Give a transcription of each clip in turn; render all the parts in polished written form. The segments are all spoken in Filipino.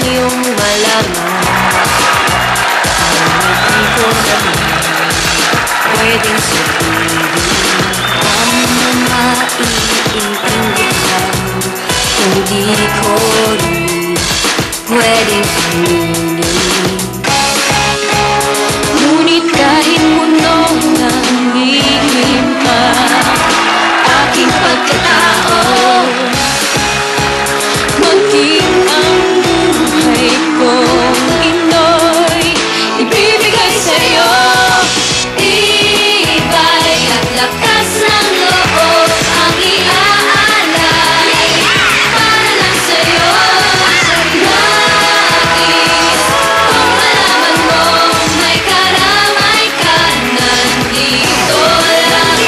iyong malaman. Hindi ko naman pwedeng sabihin ang maiintindihan kung di ko rin pwedeng aminin. Ngunit kahit puno ng lihim pa aking pagkatao, maging ang buhay kong ino'y ibibigay sa'yo. Tibay at lakas ng loob ang iaalay para lang sa'yo. Nais kung malaman mo may karamay ka, nandito lang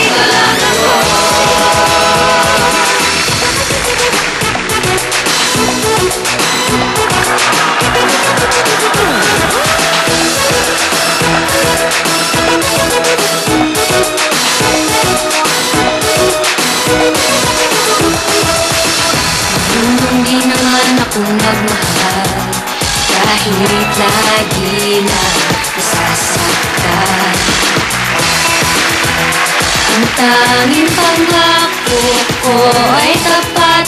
ako. Hindi naman ako nagmahal kahit lagi na nasasaktan. Ang tanging pangako ko ay tapat